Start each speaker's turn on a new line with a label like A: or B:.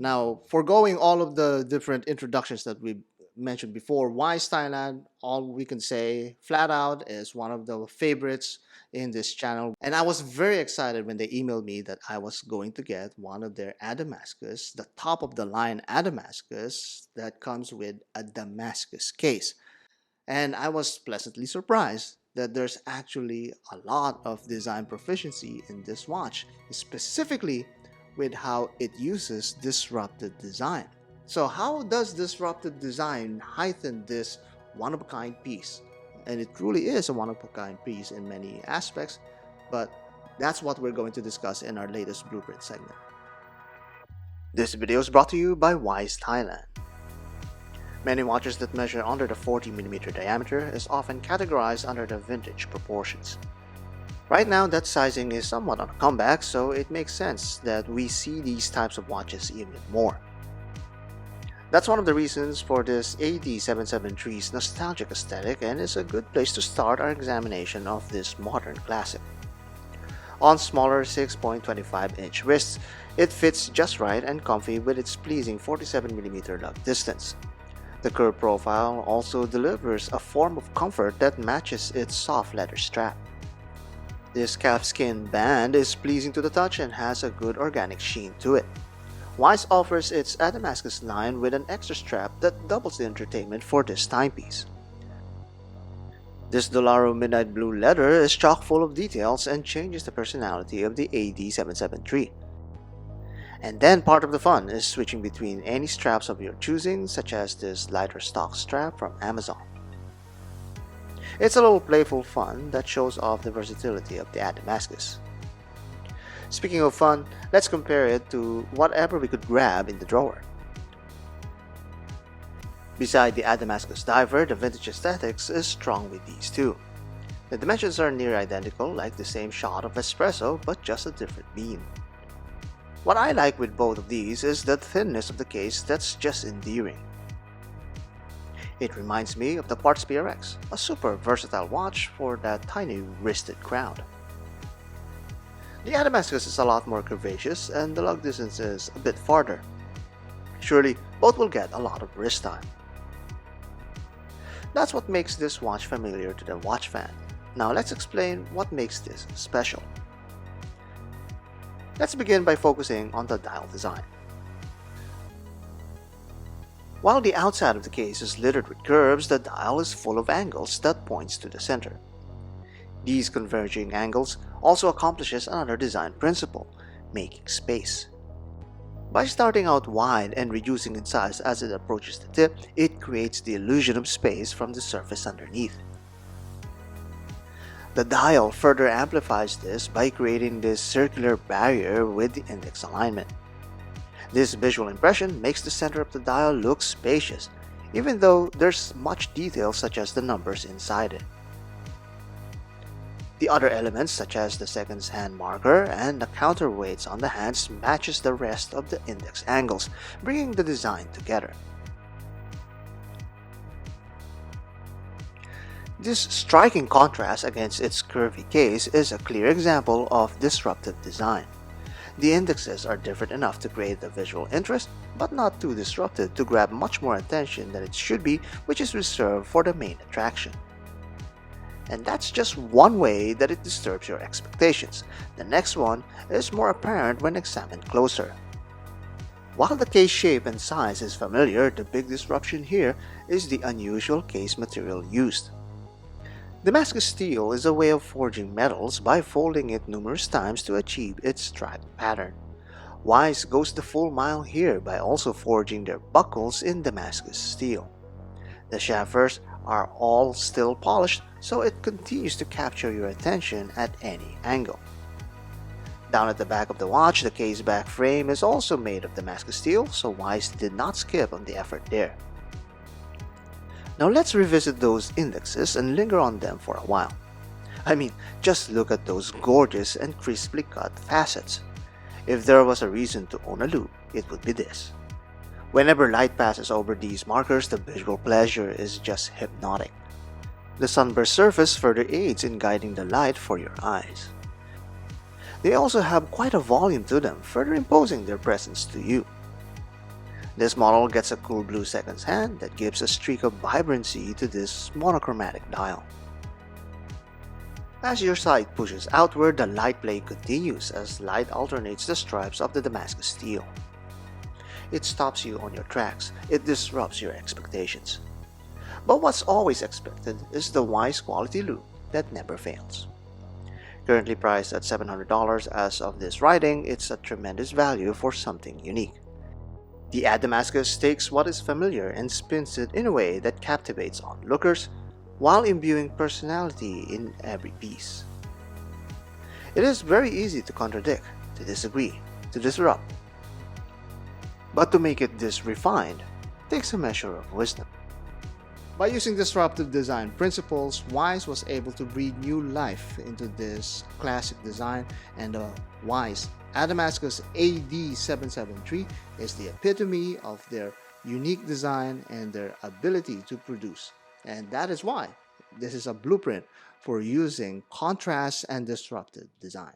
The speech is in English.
A: Now, foregoing all of the different introductions that we mentioned before, Wise Thailand, all we can say flat out, is one of the favorites in this channel. And I was very excited when they emailed me that I was going to get one of their Adamascus, the top of the line Adamascus that comes with a Damascus case. And I was pleasantly surprised that there's actually a lot of design proficiency in this watch, specifically with how it uses disruptive design. So how does disruptive design heighten this one-of-a-kind piece? And it truly is a one-of-a-kind piece in many aspects, but that's what we're going to discuss in our latest blueprint segment. This video is brought to you by Wise Thailand. Many watches that measure under the 40mm diameter is often categorized under the vintage proportions. Right now, that sizing is somewhat on a comeback, so it makes sense that we see these types of watches even more. That's one of the reasons for this AD773's nostalgic aesthetic, and is a good place to start our examination of this modern classic. On smaller 6.25-inch wrists, it fits just right and comfy with its pleasing 47mm lug distance. The curved profile also delivers a form of comfort that matches its soft leather strap. This calfskin band is pleasing to the touch and has a good organic sheen to it. Wise offers its Adamascus line with an extra strap that doubles the entertainment for this timepiece. This Dolaro midnight blue leather is chock full of details and changes the personality of the AD773. And then part of the fun is switching between any straps of your choosing, such as this lighter stock strap from Amazon. It's a little playful fun that shows off the versatility of the Adamascus. Speaking of fun, let's compare it to whatever we could grab in the drawer. Beside the Adamascus diver, the vintage aesthetics is strong with these two. The dimensions are near identical, like the same shot of espresso, but just a different beam. What I like with both of these is the thinness of the case that's just endearing. It reminds me of the Quartz PRX, a super versatile watch for that tiny wristed crowd. The Adamascus is a lot more curvaceous and the lug distance is a bit farther. Surely, both will get a lot of wrist time. That's what makes this watch familiar to the watch fan. Now let's explain what makes this special. Let's begin by focusing on the dial design. While the outside of the case is littered with curves, the dial is full of angles that points to the center. These converging angles also accomplishes another design principle, making space. By starting out wide and reducing in size as it approaches the tip, it creates the illusion of space from the surface underneath. The dial further amplifies this by creating this circular barrier with the index alignment. This visual impression makes the center of the dial look spacious, even though there's much detail such as the numbers inside it. The other elements such as the seconds hand marker and the counterweights on the hands matches the rest of the index angles, bringing the design together. This striking contrast against its curvy case is a clear example of disruptive design. The indexes are different enough to create a visual interest, but not too disruptive to grab much more attention than it should be, which is reserved for the main attraction. And that's just one way that it disturbs your expectations. The next one is more apparent when examined closer. While the case shape and size is familiar, the big disruption here is the unusual case material used. Damascus steel is a way of forging metals by folding it numerous times to achieve its striped pattern. Wise goes the full mile here by also forging their buckles in Damascus steel. The chamfers are all still polished, so it continues to capture your attention at any angle. Down at the back of the watch, the case back frame is also made of Damascus steel, so Wise did not skip on the effort there. Now let's revisit those indexes and linger on them for a while. I mean, just look at those gorgeous and crisply cut facets. If there was a reason to own a loop, it would be this. Whenever light passes over these markers, the visual pleasure is just hypnotic. The sunburst surface further aids in guiding the light for your eyes. They also have quite a volume to them, further imposing their presence to you. This model gets a cool blue seconds hand that gives a streak of vibrancy to this monochromatic dial. As your sight pushes outward, the light play continues as light alternates the stripes of the Damascus steel. It stops you on your tracks, it disrupts your expectations. But what's always expected is the Wise quality loop that never fails. Currently priced at $700 as of this writing, it's a tremendous value for something unique. The Damascus takes what is familiar and spins it in a way that captivates onlookers while imbuing personality in every piece. It is very easy to contradict, to disagree, to disrupt. But to make it this refined takes a measure of wisdom. By using disruptive design principles, Wise was able to breathe new life into this classic design, and the Wise Adamascus AD773 is the epitome of their unique design and their ability to produce. And that is why this is a blueprint for using contrast and disruptive design.